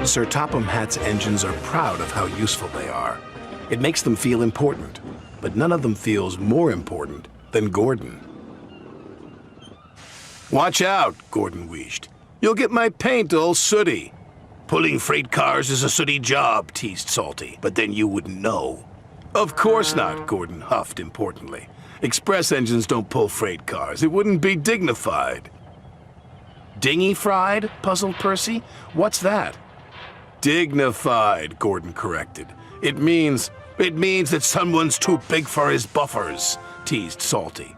Sir Topham Hatt's engines are proud of how useful they are. It makes them feel important, but none of them feels more important than Gordon. "Watch out," Gordon wheezed. "You'll get my paint all sooty." "Pulling freight cars is a sooty job," teased Salty, "but then you wouldn't know." "Of course not," Gordon huffed importantly. "Express engines don't pull freight cars. It wouldn't be dignified." "Dinghy-fried?" puzzled Percy. "What's that?" "Dignified," Gordon corrected. It means that someone's too big for his buffers," teased Salty.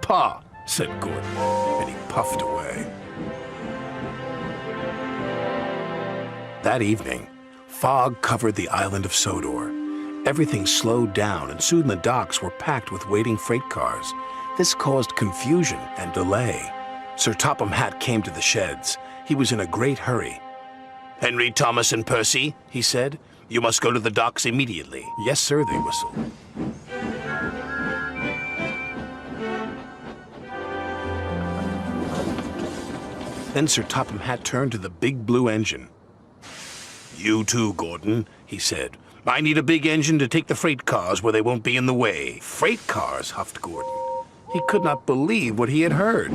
"Pah," said Gordon, and he puffed away. That evening, fog covered the island of Sodor. Everything slowed down, and soon the docks were packed with waiting freight cars. This caused confusion and delay. Sir Topham Hatt came to the sheds. He was in a great hurry. "Henry, Thomas, and Percy," he said, "you must go to the docks immediately." "Yes, sir," they whistled. Then Sir Topham Hatt turned to the big blue engine. "You too, Gordon," he said. "I need a big engine to take the freight cars where they won't be in the way." "Freight cars?" huffed Gordon. He could not believe what he had heard.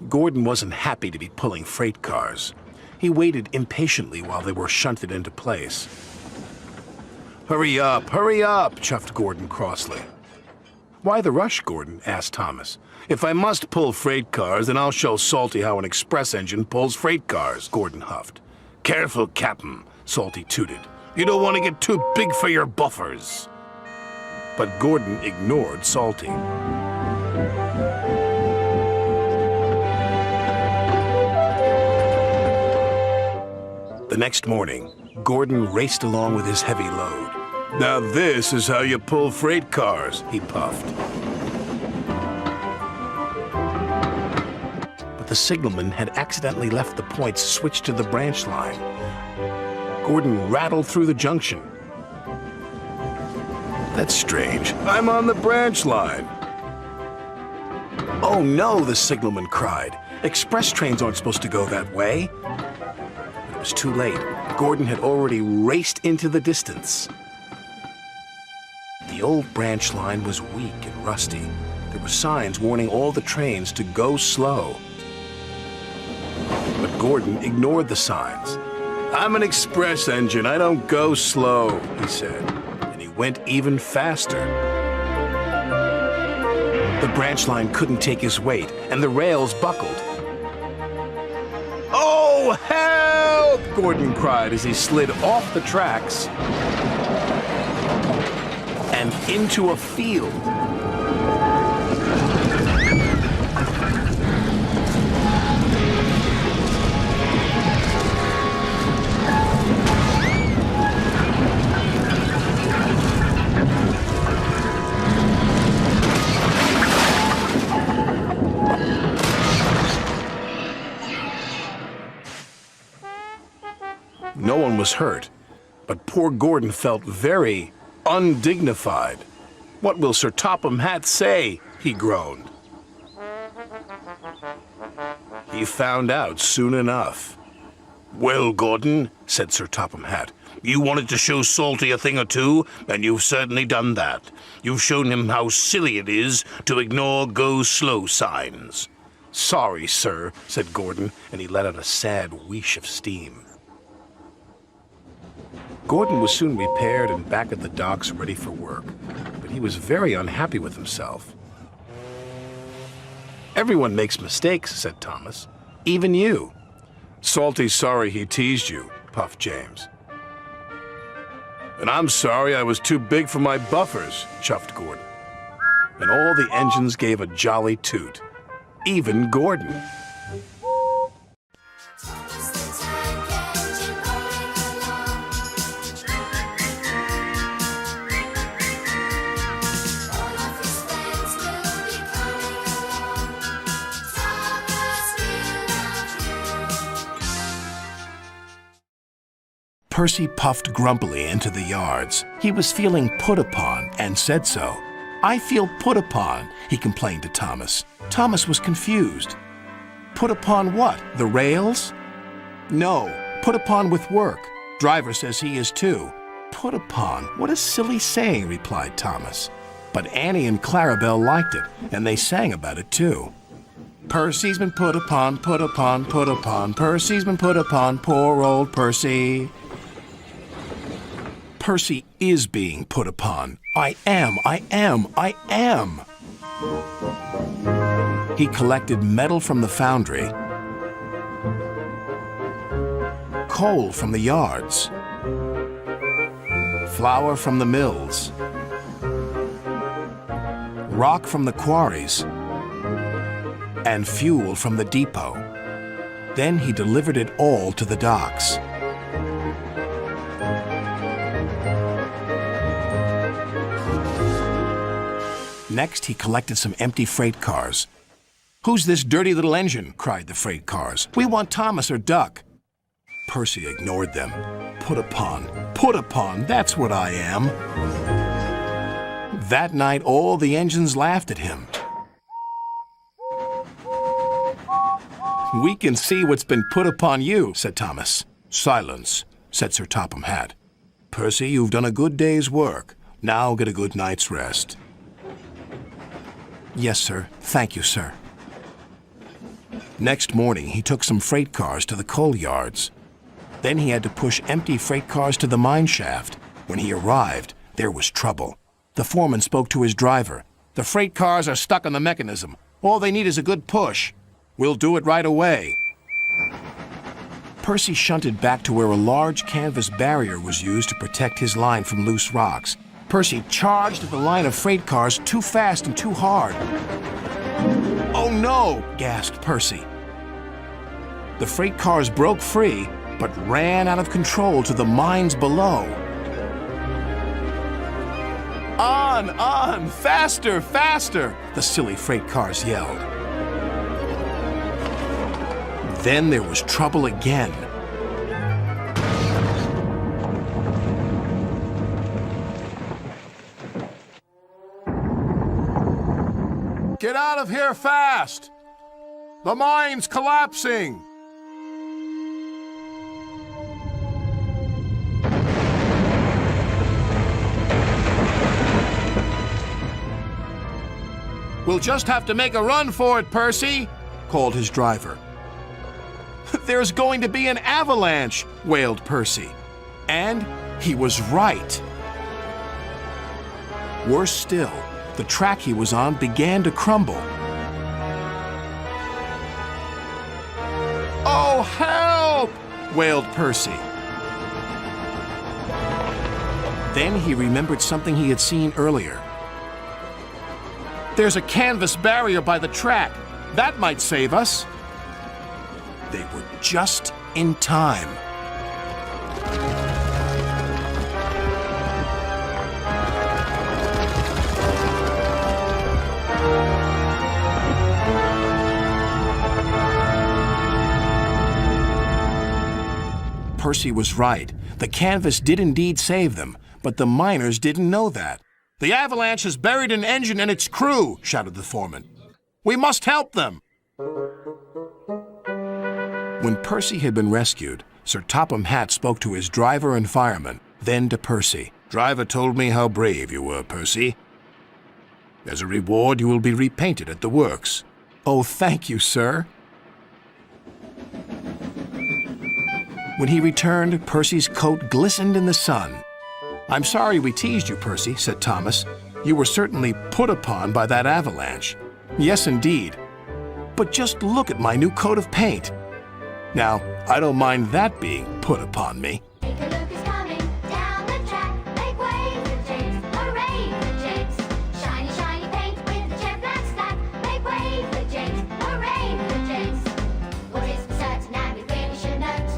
Gordon wasn't happy to be pulling freight cars. He waited impatiently while they were shunted into place. Hurry up, chuffed Gordon crossly. "Why the rush, Gordon?" asked Thomas. "If I must pull freight cars, then I'll show Salty how an express engine pulls freight cars," Gordon huffed. "Careful, Captain," Salty tooted. "You don't want to get too big for your buffers." But Gordon ignored Salty. The next morning, Gordon raced along with his heavy load. "Now this is how you pull freight cars," he puffed. But the signalman had accidentally left the points switched to the branch line. Gordon rattled through the junction. "That's strange. I'm on the branch line." "Oh no," the signalman cried. "Express trains aren't supposed to go that way." It was too late. Gordon had already raced into the distance. The old branch line was weak and rusty. There were signs warning all the trains to go slow. But Gordon ignored the signs. "I'm an express engine. I don't go slow," he said, and he went even faster. The branch line couldn't take his weight, and the rails buckled. "Oh, help!" Gordon cried as he slid off the tracks and into a field. No one was hurt, but poor Gordon felt very undignified. "What will Sir Topham Hatt say?" he groaned. He found out soon enough. "Well, Gordon," said Sir Topham Hatt, "you wanted to show Salty a thing or two, and you've certainly done that. You've shown him how silly it is to ignore go-slow signs." "Sorry, sir," said Gordon, and he let out a sad wheesh of steam. Gordon was soon repaired and back at the docks ready for work, but he was very unhappy with himself. "Everyone makes mistakes," said Thomas. "Even you." "Salty's sorry he teased you," puffed James. "And I'm sorry I was too big for my buffers," chuffed Gordon. And all the engines gave a jolly toot. Even Gordon. Percy puffed grumpily into the yards. He was feeling put upon and said so. "I feel put upon," he complained to Thomas. Thomas was confused. Put upon what? The rails? No, put upon with work. Driver says he is too. Put upon? What a silly saying, replied Thomas. But Annie and Clarabelle liked it, and they sang about it too. Percy's been put upon, put upon, put upon. Percy's been put upon, poor old Percy. Percy is being put upon. I am. He collected metal from the foundry, coal from the yards, flour from the mills, rock from the quarries, and fuel from the depot. Then he delivered it all to the docks. Next, he collected some empty freight cars. "Who's this dirty little engine?" cried the freight cars. "We want Thomas or Duck." Percy ignored them. Put upon, that's what I am. That night, all the engines laughed at him. "We can see what's been put upon you," said Thomas. "Silence," said Sir Topham Hatt. "Percy, you've done a good day's work. Now get a good night's rest." "Yes, sir. Thank you, sir." Next morning, he took some freight cars to the coal yards. Then he had to push empty freight cars to the mine shaft. When he arrived, there was trouble. The foreman spoke to his driver. "The freight cars are stuck on the mechanism. All they need is a good push. We'll do it right away." Percy shunted back to where a large canvas barrier was used to protect his line from loose rocks. Percy charged at the line of freight cars too fast and too hard. "Oh no!" gasped Percy. The freight cars broke free, but ran out of control to the mines below. On! Faster, faster!" the silly freight cars yelled. Then there was trouble again. "Get out of here fast! The mine's collapsing!" "We'll just have to make a run for it, Percy," called his driver. "There's going to be an avalanche," wailed Percy. And he was right. Worse still, the track he was on began to crumble. "Oh, help!" wailed Percy. Then he remembered something he had seen earlier. "There's a canvas barrier by the track. That might save us." They were just in time. Percy was right. The canvas did indeed save them, but the miners didn't know that. "The avalanche has buried an engine and its crew," shouted the foreman. "We must help them." When Percy had been rescued, Sir Topham Hatt spoke to his driver and fireman, then to Percy. "Driver told me how brave you were, Percy. As a reward, you will be repainted at the works." "Oh, thank you, sir." When he returned, Percy's coat glistened in the sun. "I'm sorry we teased you, Percy," said Thomas. "You were certainly put upon by that avalanche." "Yes, indeed. But just look at my new coat of paint. Now, I don't mind that being put upon me." Take a look who's coming down the track. Make way for James, hooray for James. Shiny, shiny paint with the chevron stack. Make way for James, hooray for James. What is for certain and we really should note?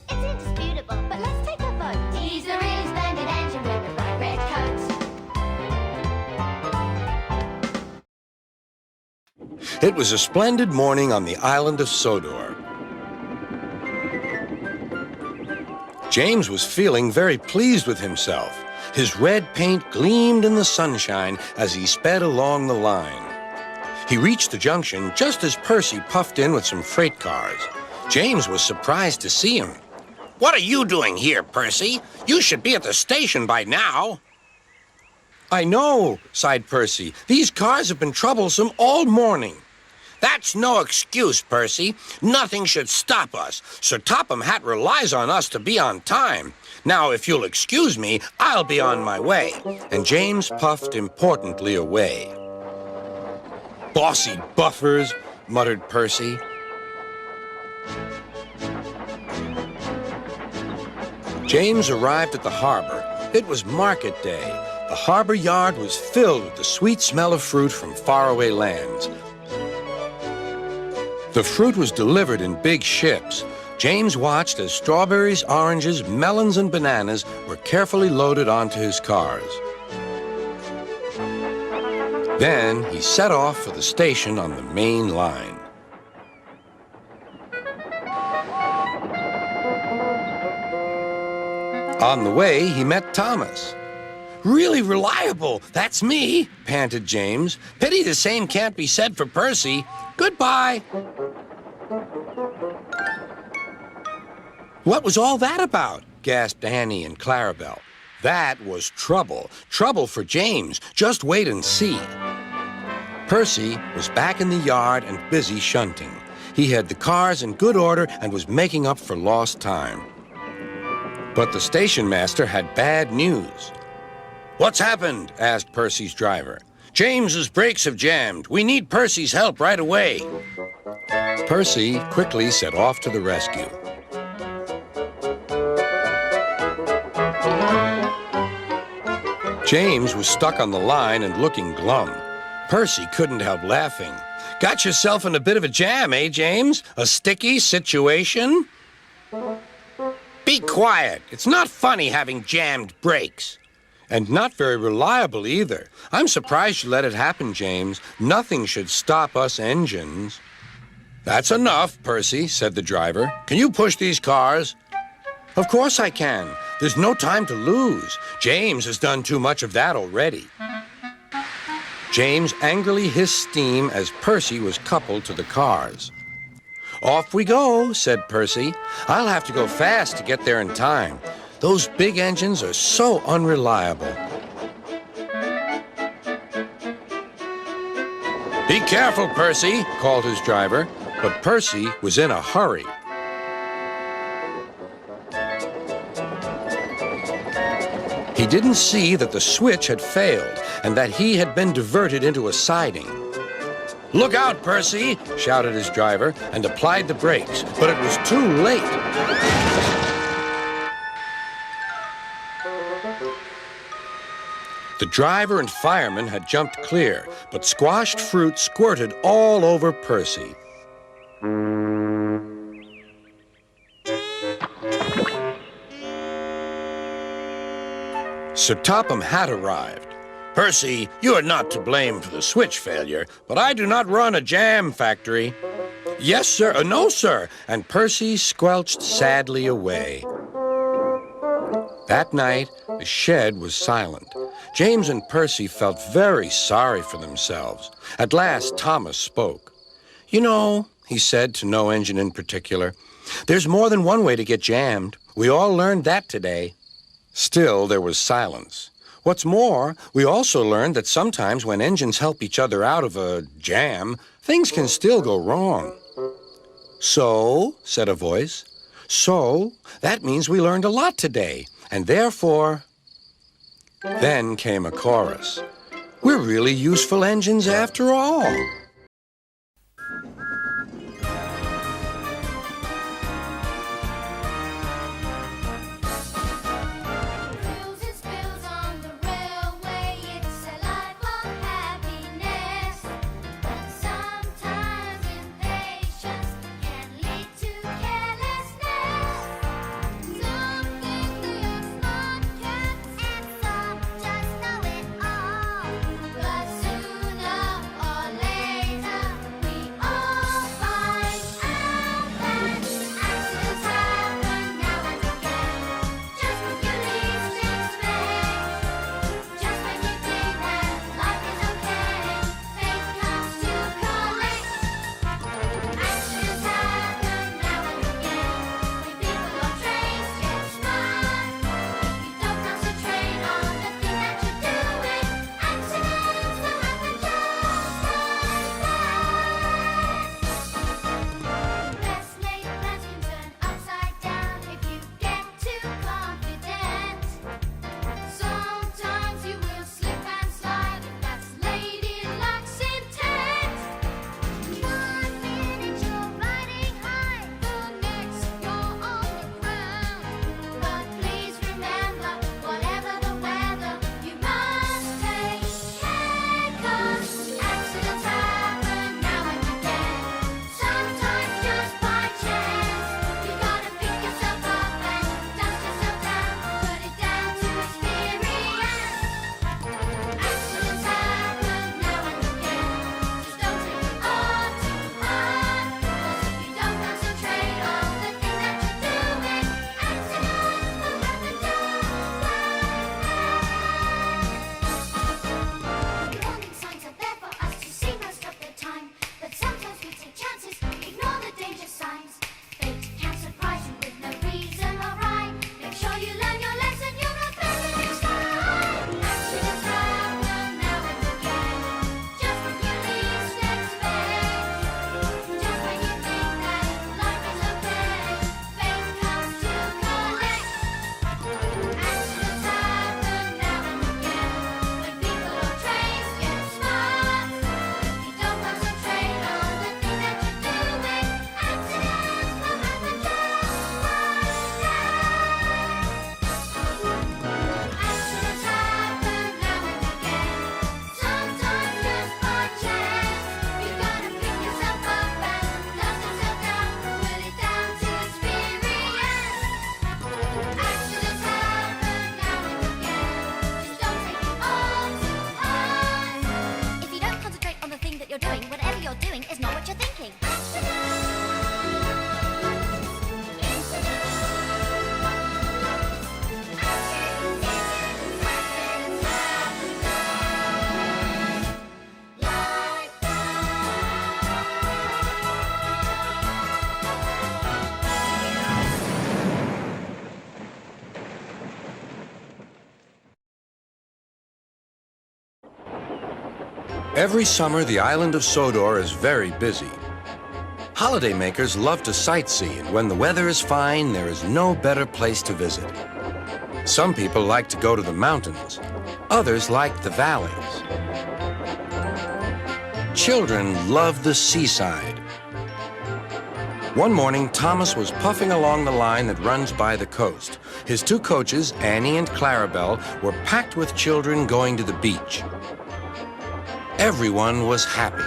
It's indisputable, but let's take a vote. He's a really splendid engine with a bright red coat. It was a splendid morning on the island of Sodor. James was feeling very pleased with himself. His red paint gleamed in the sunshine as he sped along the line. He reached the junction just as Percy puffed in with some freight cars. James was surprised to see him. "What are you doing here, Percy? You should be at the station by now." "I know," sighed Percy. "These cars have been troublesome all morning." "That's no excuse, Percy. Nothing should stop us. Sir Topham Hatt relies on us to be on time. Now, if you'll excuse me, I'll be on my way." And James puffed importantly away. "Bossy buffers," muttered Percy. James arrived at the harbor. It was market day. The harbor yard was filled with the sweet smell of fruit from faraway lands. The fruit was delivered in big ships. James watched as strawberries, oranges, melons, and bananas were carefully loaded onto his cars. Then he set off for the station on the main line. On the way, he met Thomas. "Really reliable, that's me," panted James. "Pity the same can't be said for Percy. Goodbye." "What was all that about?" gasped Annie and Clarabelle. That was trouble. Trouble for James. Just wait and see. Percy was back in the yard and busy shunting. He had the cars in good order and was making up for lost time. But the station master had bad news. "What's happened?" asked Percy's driver. "James's brakes have jammed. We need Percy's help right away." Percy quickly set off to the rescue. James was stuck on the line and looking glum. Percy couldn't help laughing. "Got yourself in a bit of a jam, eh, James? A sticky situation?" "Be quiet. It's not funny having jammed brakes." "And not very reliable either. I'm surprised you let it happen, James. Nothing should stop us engines." "That's enough, Percy," said the driver. "Can you push these cars?" "Of course I can. There's no time to lose. James has done too much of that already." James angrily hissed steam as Percy was coupled to the cars. "Off we go," said Percy. "I'll have to go fast to get there in time. Those big engines are so unreliable." "Be careful, Percy," called his driver, but Percy was in a hurry. He didn't see that the switch had failed and that he had been diverted into a siding. "Look out, Percy!" shouted his driver and applied the brakes, but it was too late. The driver and fireman had jumped clear, but squashed fruit squirted all over Percy. Sir Topham Hatt arrived. "Percy, you are not to blame for the switch failure, but I do not run a jam factory." "Yes, sir. No, sir." And Percy squelched sadly away. That night, the shed was silent. James and Percy felt very sorry for themselves. At last, Thomas spoke. "You know," he said to no engine in particular, "there's more than one way to get jammed. We all learned that today." Still, there was silence. What's more, we also learned that sometimes when engines help each other out of a jam, things can still go wrong. "So," said a voice, "so that means we learned a lot today, and therefore..." Then came a chorus. "We're really useful engines after all." Wheels and spills on the railway, it's a life of happiness. Sometimes impatience can lead to carelessness. Some think they are smart cats, and some just know it all. But sooner or later, Every summer, the island of Sodor is very busy. Holidaymakers love to sightsee, and when the weather is fine, there is no better place to visit. Some people like to go to the mountains. Others like the valleys. Children love the seaside. One morning, Thomas was puffing along the line that runs by the coast. His two coaches, Annie and Clarabelle, were packed with children going to the beach. Everyone was happy.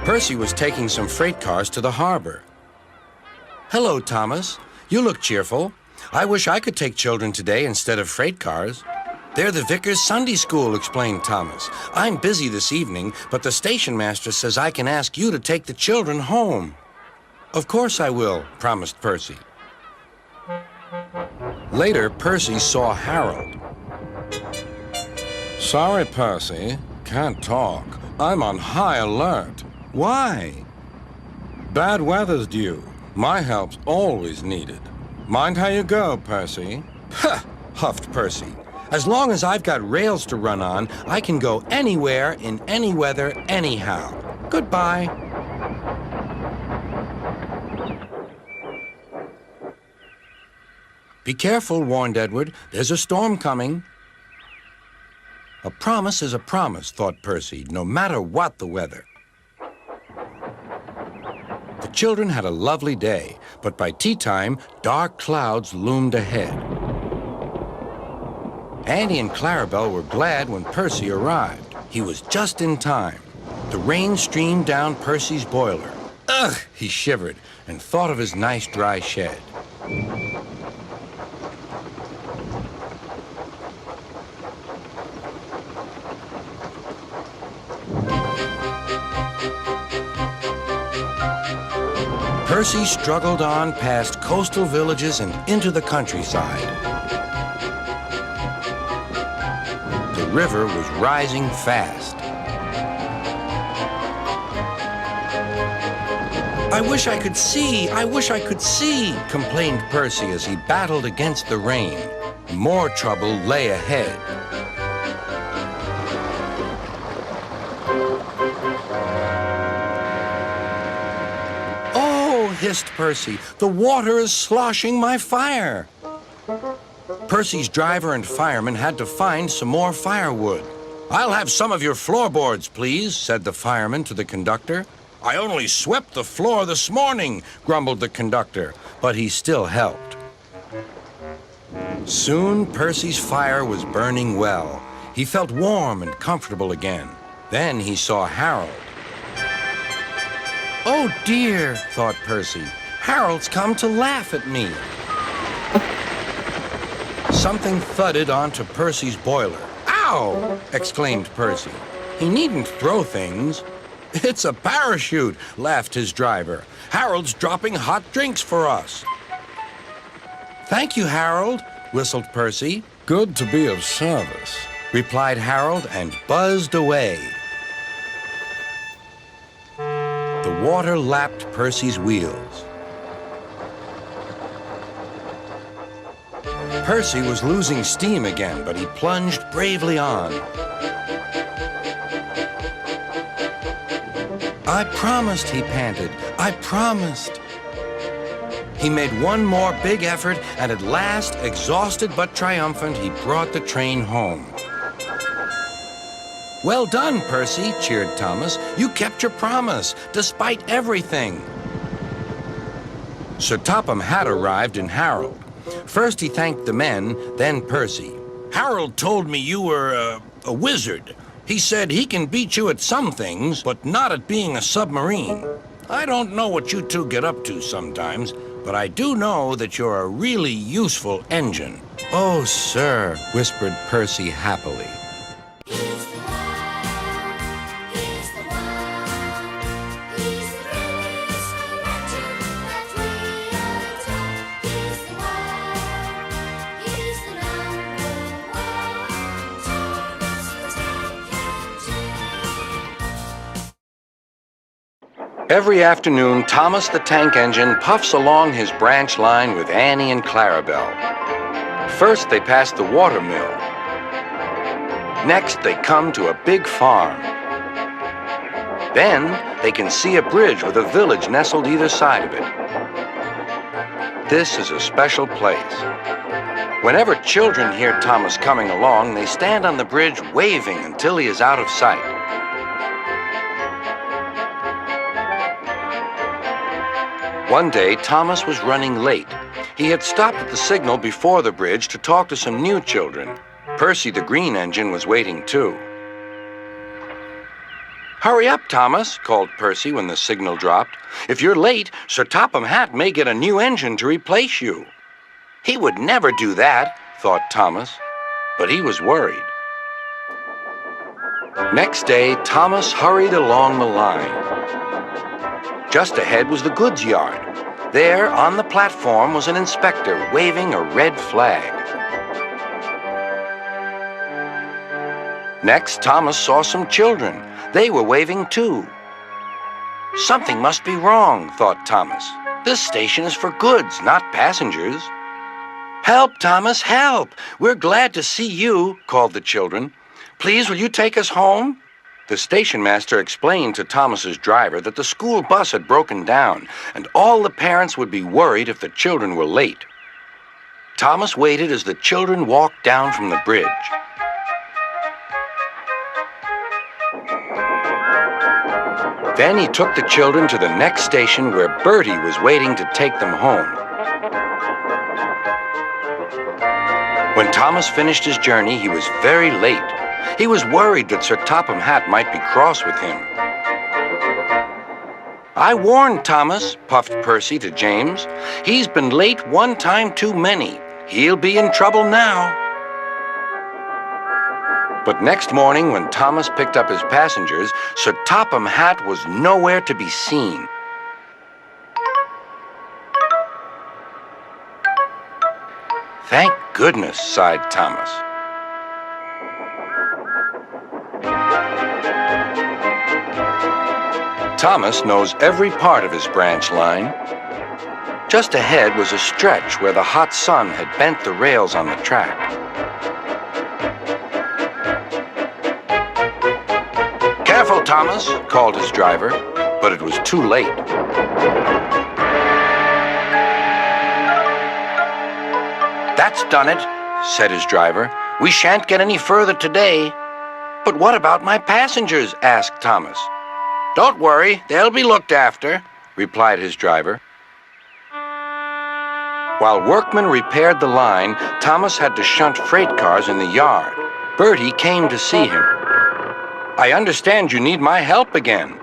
Percy was taking some freight cars to the harbor. "Hello, Thomas. You look cheerful. I wish I could take children today instead of freight cars." "They're the Vickers Sunday School," explained Thomas. "I'm busy this evening, but the station master says I can ask you to take the children home." "Of course I will," promised Percy. Later, Percy saw Harold. "Sorry, Percy. Can't talk. I'm on high alert." "Why?" "Bad weather's due. My help's always needed. Mind how you go, Percy." "Huh," huffed Percy. "As long as I've got rails to run on, I can go anywhere, in any weather, anyhow. Goodbye." "Be careful," warned Edward. "There's a storm coming." A promise is a promise, thought Percy, no matter what the weather. The children had a lovely day, but by tea time, dark clouds loomed ahead. Annie and Clarabelle were glad when Percy arrived. He was just in time. The rain streamed down Percy's boiler. Ugh, he shivered and thought of his nice dry shed. Percy struggled on past coastal villages and into the countryside. The river was rising fast. "I wish I could see! I wish I could see!" complained Percy as he battled against the rain. More trouble lay ahead. Hissed Percy. "The water is sloshing my fire." Percy's driver and fireman had to find some more firewood. "I'll have some of your floorboards, please," said the fireman to the conductor. "I only swept the floor this morning," grumbled the conductor, but he still helped. Soon Percy's fire was burning well. He felt warm and comfortable again. Then he saw Harold. "Oh dear," thought Percy, "Harold's come to laugh at me." Something thudded onto Percy's boiler. "Ow!" exclaimed Percy. "He needn't throw things." "It's a parachute," laughed his driver. "Harold's dropping hot drinks for us." "Thank you, Harold," whistled Percy. "Good to be of service," replied Harold and buzzed away. The water lapped Percy's wheels. Percy was losing steam again, but he plunged bravely on. "I promised," he panted. "I promised." He made one more big effort, and at last, exhausted but triumphant, he brought the train home. "Well done, Percy," cheered Thomas. "You kept your promise, despite everything." Sir Topham had arrived in Harold. First he thanked the men, then Percy. "Harold told me you were a wizard. He said he can beat you at some things, but not at being a submarine. I don't know what you two get up to sometimes, but I do know that you're a really useful engine." "Oh, sir," whispered Percy happily. Every afternoon, Thomas the Tank Engine puffs along his branch line with Annie and Clarabelle. First, they pass the water mill. Next, they come to a big farm. Then they can see a bridge with a village nestled either side of it. This is a special place. Whenever children hear Thomas coming along, they stand on the bridge waving until he is out of sight. One day, Thomas was running late. He had stopped at the signal before the bridge to talk to some new children. Percy the green engine was waiting too. "Hurry up, Thomas," called Percy when the signal dropped. "If you're late, Sir Topham Hatt may get a new engine to replace you." He would never do that, thought Thomas, but he was worried. Next day, Thomas hurried along the line. Just ahead was the goods yard. There, on the platform, was an inspector waving a red flag. Next, Thomas saw some children. They were waving too. Something must be wrong, thought Thomas. This station is for goods, not passengers. "Help, Thomas, help! We're glad to see you," called the children. "Please, will you take us home?" The station master explained to Thomas's driver that the school bus had broken down, and all the parents would be worried if the children were late. Thomas waited as the children walked down from the bridge. Then he took the children to the next station where Bertie was waiting to take them home. When Thomas finished his journey, he was very late. He was worried that Sir Topham Hatt might be cross with him. "I warned Thomas," puffed Percy to James. "He's been late one time too many. He'll be in trouble now." But next morning, when Thomas picked up his passengers, Sir Topham Hatt was nowhere to be seen. "Thank goodness," sighed Thomas. Thomas knows every part of his branch line. Just ahead was a stretch where the hot sun had bent the rails on the track. "Careful, Thomas," called his driver, but it was too late. "That's done it," said his driver. "We shan't get any further today." "But what about my passengers?" asked Thomas. "Don't worry, they'll be looked after," replied his driver. While workmen repaired the line, Thomas had to shunt freight cars in the yard. Bertie came to see him. "I understand you need my help again."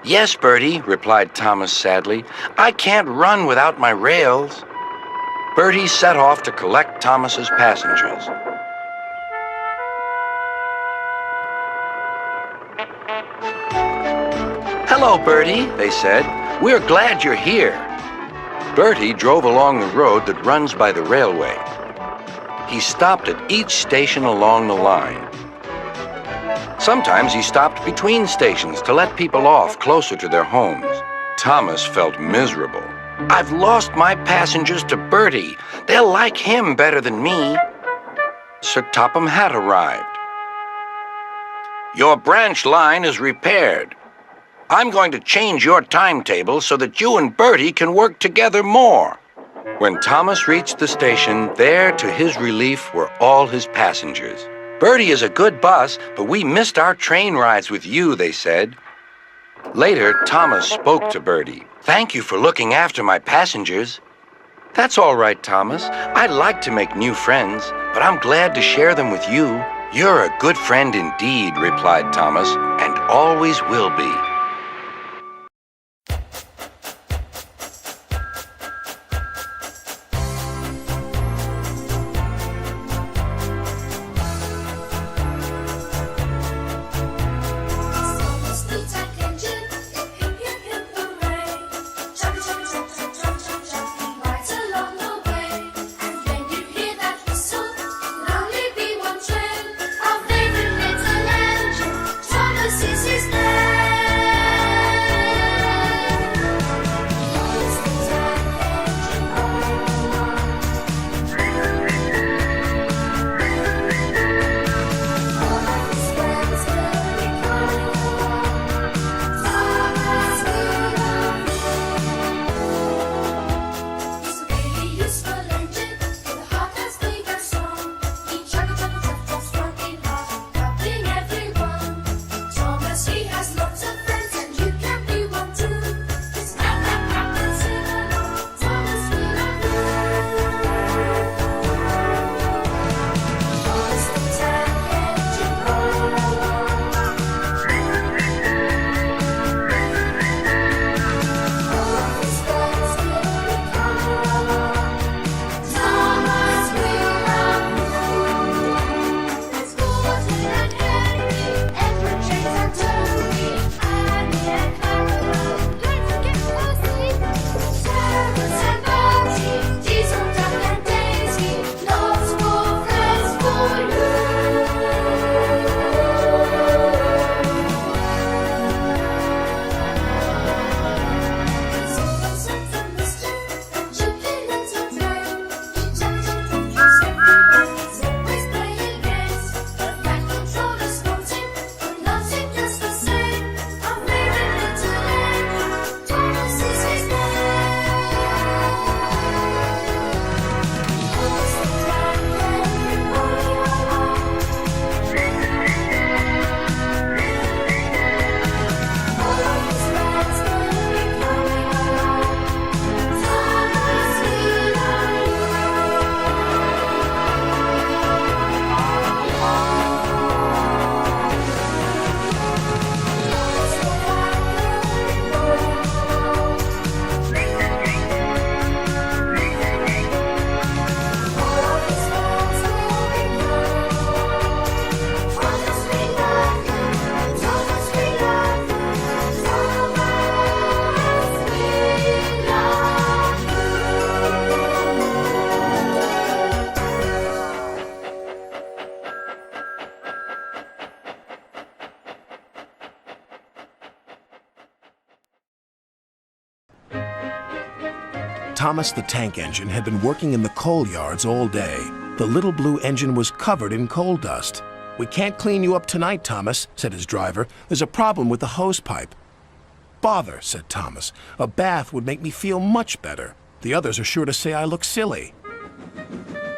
"Yes, Bertie," replied Thomas sadly. "I can't run without my rails." Bertie set off to collect Thomas's passengers. "Hello, Bertie," they said. "We're glad you're here." Bertie drove along the road that runs by the railway. He stopped at each station along the line. Sometimes he stopped between stations to let people off closer to their homes. Thomas felt miserable. "I've lost my passengers to Bertie. They'll like him better than me." Sir Topham Hatt arrived. "Your branch line is repaired. I'm going to change your timetable so that you and Bertie can work together more." When Thomas reached the station, there, to his relief, were all his passengers. "Bertie is a good bus, but we missed our train rides with you," they said. Later, Thomas spoke to Bertie. "Thank you for looking after my passengers." "That's all right, Thomas. I'd like to make new friends, but I'm glad to share them with you." "You're a good friend indeed," replied Thomas, "and always will be." Thomas is his name. Thomas the tank engine had been working in the coal yards all day. The little blue engine was covered in coal dust. "We can't clean you up tonight, Thomas," said his driver. "There's a problem with the hose pipe." "Bother," said Thomas. "A bath would make me feel much better. The others are sure to say I look silly."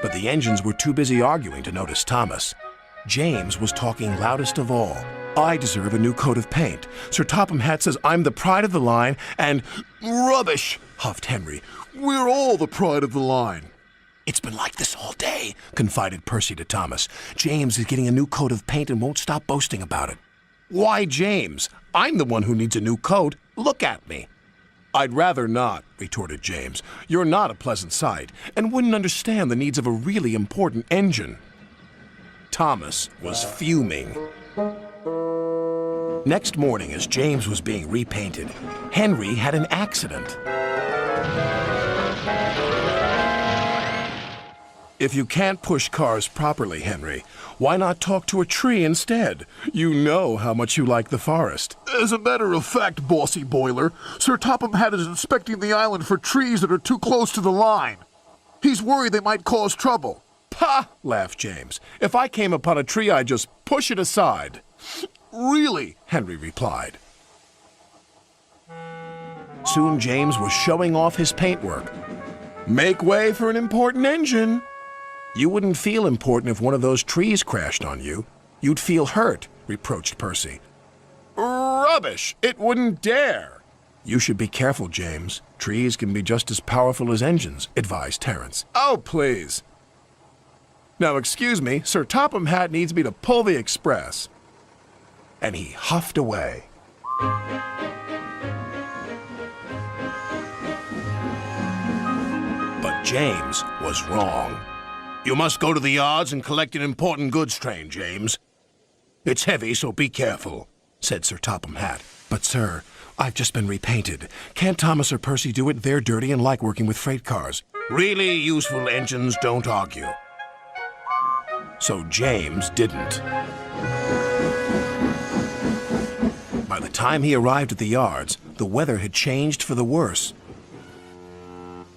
But the engines were too busy arguing to notice Thomas. James was talking loudest of all. "I deserve a new coat of paint. Sir Topham Hatt says I'm the pride of the line, and—" "Rubbish," huffed Henry. "We're all the pride of the line." "It's been like this all day," confided Percy to Thomas. "James is getting a new coat of paint and won't stop boasting about it." "Why, James? I'm the one who needs a new coat. Look at me." "I'd rather not," retorted James. "You're not a pleasant sight, and wouldn't understand the needs of a really important engine." Thomas was fuming. Next morning, as James was being repainted, Henry had an accident. "If you can't push cars properly, Henry, why not talk to a tree instead? You know how much you like the forest." "As a matter of fact, Bossy Boiler, Sir Topham Hatt is inspecting the island for trees that are too close to the line. He's worried they might cause trouble." "Pah!" laughed James. "If I came upon a tree, I'd just push it aside." "Really?" Henry replied. Soon James was showing off his paintwork. "Make way for an important engine." "You wouldn't feel important if one of those trees crashed on you. You'd feel hurt," reproached Percy. "Rubbish! It wouldn't dare." "You should be careful, James. Trees can be just as powerful as engines," advised Terence. "Oh, please. Now, excuse me, Sir Topham Hatt needs me to pull the express." And he huffed away. But James was wrong. "You must go to the yards and collect an important goods train, James. It's heavy, so be careful," said Sir Topham Hatt. "But, sir, I've just been repainted. Can't Thomas or Percy do it? They're dirty and like working with freight cars." "Really useful engines don't argue." So James didn't. By the time he arrived at the yards, the weather had changed for the worse.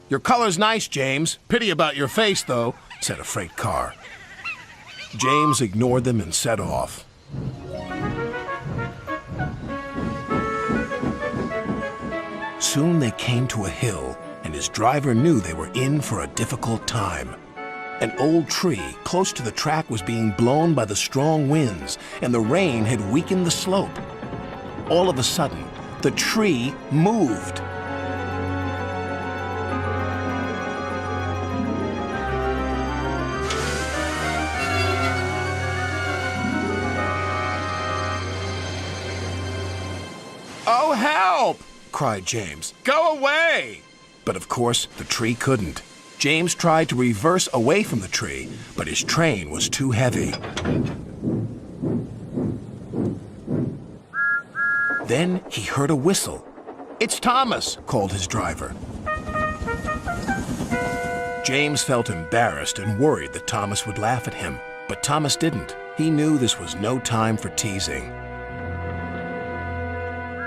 "Your color's nice, James. Pity about your face, though," said a freight car. James ignored them and set off. Soon they came to a hill, and his driver knew they were in for a difficult time. An old tree close to the track was being blown by the strong winds, and the rain had weakened the slope. All of a sudden, the tree moved. "Oh, help!" cried James. "Go away!" But of course, the tree couldn't. James tried to reverse away from the tree, but his train was too heavy. Then he heard a whistle. "It's Thomas," called his driver. James felt embarrassed and worried that Thomas would laugh at him, but Thomas didn't. He knew this was no time for teasing.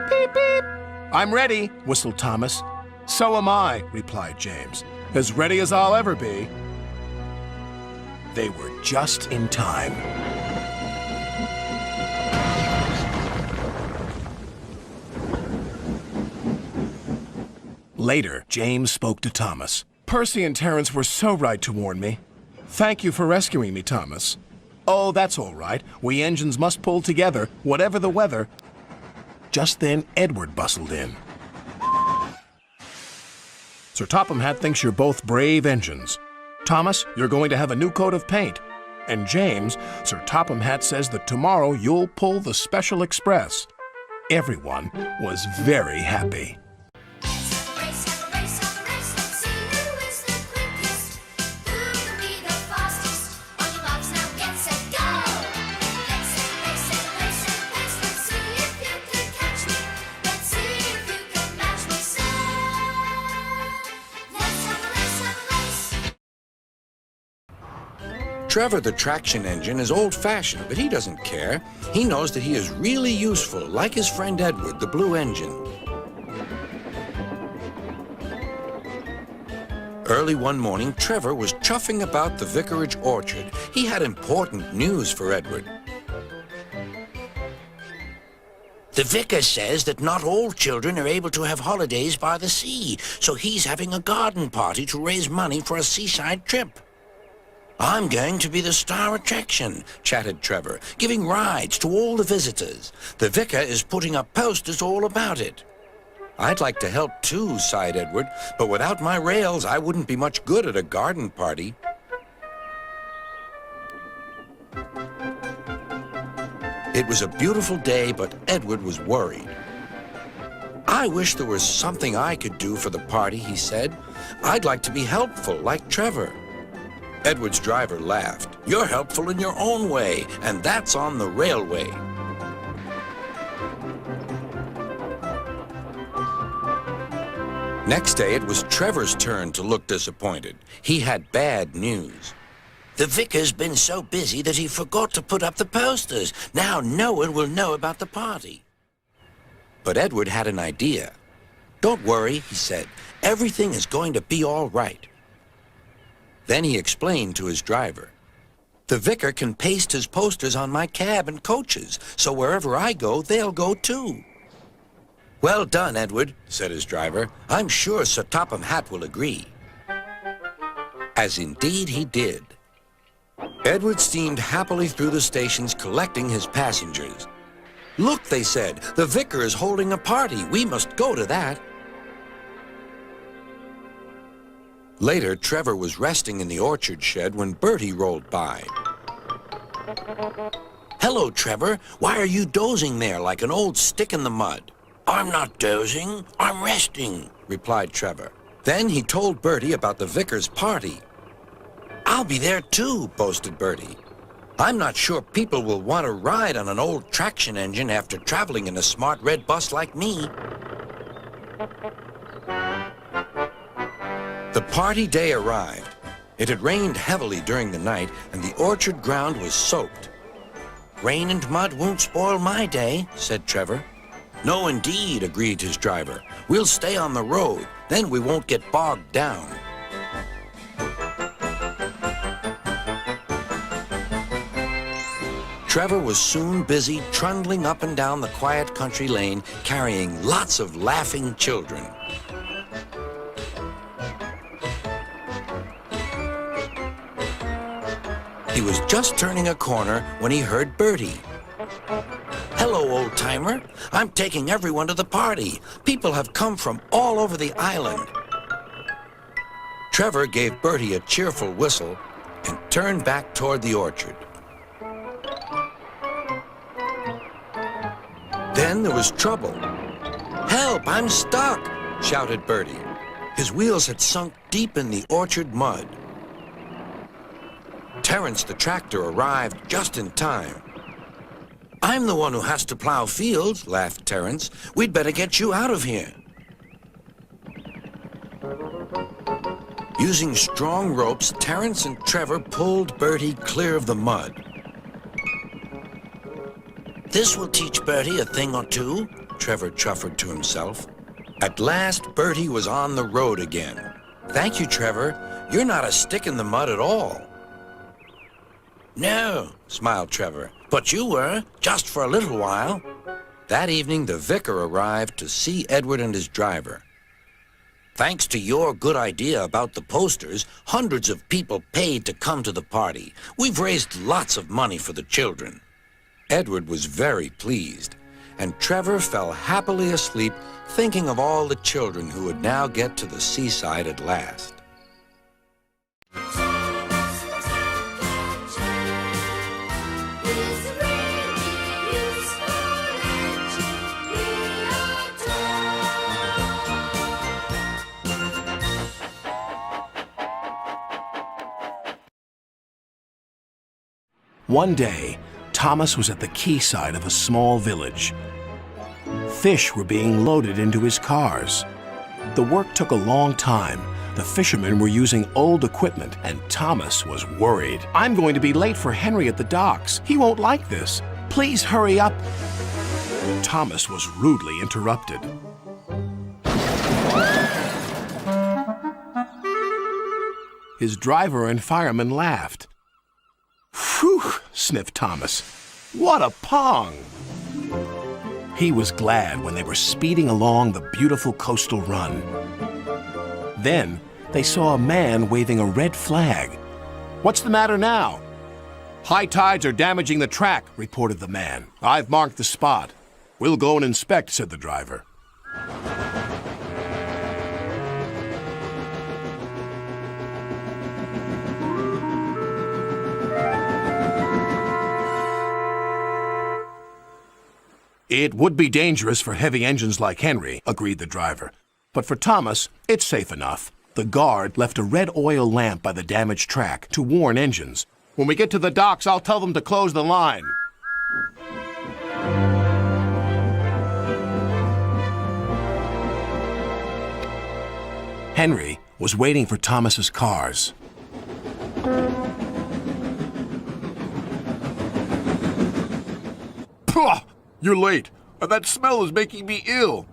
"Beep, beep." "I'm ready," whistled Thomas. "So am I," replied James. "As ready as I'll ever be." They were just in time. Later, James spoke to Thomas. "Percy and Terence were so right to warn me. Thank you for rescuing me, Thomas." "Oh, that's all right. We engines must pull together, whatever the weather." Just then, Edward bustled in. "Sir Topham Hatt thinks you're both brave engines. Thomas, you're going to have a new coat of paint. And James, Sir Topham Hatt says that tomorrow you'll pull the Special Express." Everyone was very happy. Trevor the traction engine is old-fashioned, but he doesn't care. He knows that he is really useful, like his friend Edward, the blue engine. Early one morning, Trevor was chuffing about the vicarage orchard. He had important news for Edward. The vicar says that not all children are able to have holidays by the sea, so he's having a garden party to raise money for a seaside trip. I'm going to be the star attraction, chatted Trevor, giving rides to all the visitors. The vicar is putting up posters all about it. I'd like to help too, sighed Edward, but without my rails, I wouldn't be much good at a garden party. It was a beautiful day, but Edward was worried. I wish there was something I could do for the party, he said. I'd like to be helpful, like Trevor. Edward's driver laughed. You're helpful in your own way, and that's on the railway. Next day, it was Trevor's turn to look disappointed. He had bad news. The vicar's been so busy that he forgot to put up the posters. Now no one will know about the party. But Edward had an idea. Don't worry, he said. Everything is going to be all right. Then he explained to his driver. The vicar can paste his posters on my cab and coaches, so wherever I go, they'll go too. Well done, Edward, said his driver. I'm sure Sir Topham Hatt will agree. As indeed he did. Edward steamed happily through the stations collecting his passengers. Look, they said, the vicar is holding a party. We must go to that. Later, Trevor was resting in the orchard shed when Bertie rolled by. Hello, Trevor. Why are you dozing there like an old stick in the mud? I'm not dozing. I'm resting, replied Trevor. Then he told Bertie about the vicar's party. I'll be there too, boasted Bertie. I'm not sure people will want to ride on an old traction engine after traveling in a smart red bus like me. The party day arrived. It had rained heavily during the night, and the orchard ground was soaked. Rain and mud won't spoil my day, said Trevor. No, indeed, agreed his driver. We'll stay on the road, then we won't get bogged down. Trevor was soon busy trundling up and down the quiet country lane, carrying lots of laughing children. He was just turning a corner when he heard Bertie. Hello, old-timer. I'm taking everyone to the party. People have come from all over the island. Trevor gave Bertie a cheerful whistle and turned back toward the orchard. Then there was trouble. Help, I'm stuck, shouted Bertie. His wheels had sunk deep in the orchard mud. Terence the tractor arrived just in time. I'm the one who has to plow fields, laughed Terence. We'd better get you out of here. Using strong ropes, Terence and Trevor pulled Bertie clear of the mud. This will teach Bertie a thing or two, Trevor chuffered to himself. At last, Bertie was on the road again. Thank you, Trevor. You're not a stick in the mud at all. No, smiled Trevor. But you were, just for a little while. That evening, the vicar arrived to see Edward and his driver. Thanks to your good idea about the posters, hundreds of people paid to come to the party. We've raised lots of money for the children. Edward was very pleased, and Trevor fell happily asleep thinking of all the children who would now get to the seaside at last. One day, Thomas was at the quayside of a small village. Fish were being loaded into his cars. The work took a long time. The fishermen were using old equipment, and Thomas was worried. I'm going to be late for Henry at the docks. He won't like this. Please hurry up. Thomas was rudely interrupted. His driver and fireman laughed. "Phew," sniffed Thomas. "What a pong!" He was glad when they were speeding along the beautiful coastal run. Then they saw a man waving a red flag. "What's the matter now?" "High tides are damaging the track," reported the man. "I've marked the spot." "We'll go and inspect," said the driver. "It would be dangerous for heavy engines like Henry," agreed the driver. "But for Thomas, it's safe enough." The guard left a red oil lamp by the damaged track to warn engines. "When we get to the docks, I'll tell them to close the line." Henry was waiting for Thomas's cars. "Pah! You're late, and that smell is making me ill."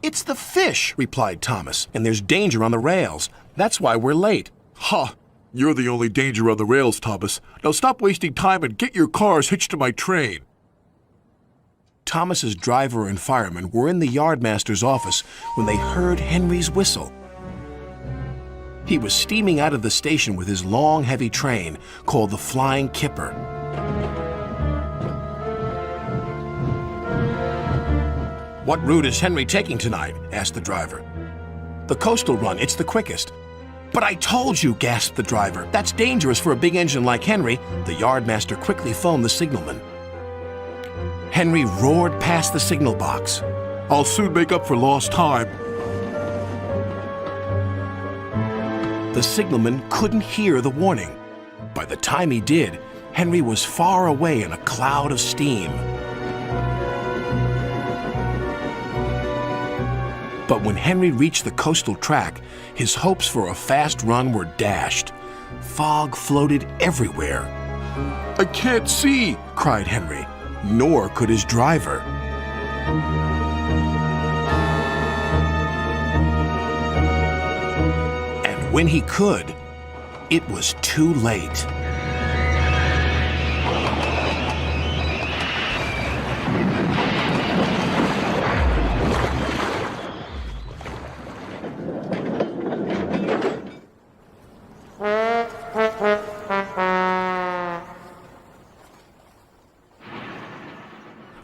"It's the fish," replied Thomas, "and there's danger on the rails. That's why we're late." Ha! You're the only danger on the rails, Thomas. Now stop wasting time and get your cars hitched to my train. Thomas's driver and fireman were in the yardmaster's office when they heard Henry's whistle. He was steaming out of the station with his long, heavy train called the Flying Kipper. "What route is Henry taking tonight?" asked the driver. "The coastal run, it's the quickest." "But I told you," gasped the driver. "That's dangerous for a big engine like Henry." The yardmaster quickly phoned the signalman. Henry roared past the signal box. I'll soon make up for lost time. The signalman couldn't hear the warning. By the time he did, Henry was far away in a cloud of steam. But when Henry reached the coastal track, his hopes for a fast run were dashed. Fog floated everywhere. I can't see, cried Henry. Nor could his driver. And when he could, it was too late.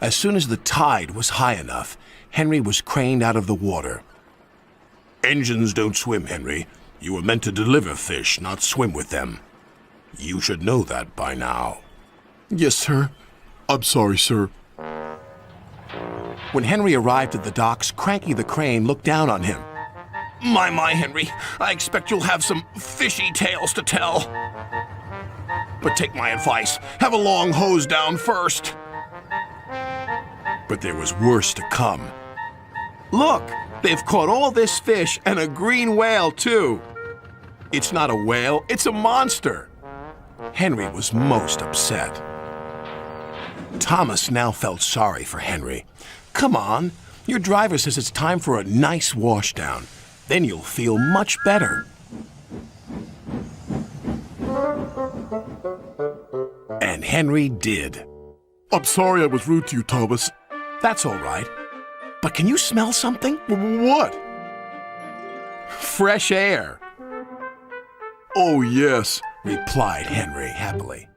As soon as the tide was high enough, Henry was craned out of the water. Engines don't swim, Henry. You were meant to deliver fish, not swim with them. You should know that by now. Yes, sir. I'm sorry, sir. When Henry arrived at the docks, Cranky the Crane looked down on him. My, Henry, I expect you'll have some fishy tales to tell. But take my advice, have a long hose down first. But there was worse to come. Look, they've caught all this fish and a green whale, too. It's not a whale, it's a monster. Henry was most upset. Thomas now felt sorry for Henry. Come on, your driver says it's time for a nice washdown. Then you'll feel much better. And Henry did. I'm sorry I was rude to you, Thomas. That's all right. But can you smell something? What? Fresh air. Oh, yes, replied Henry happily.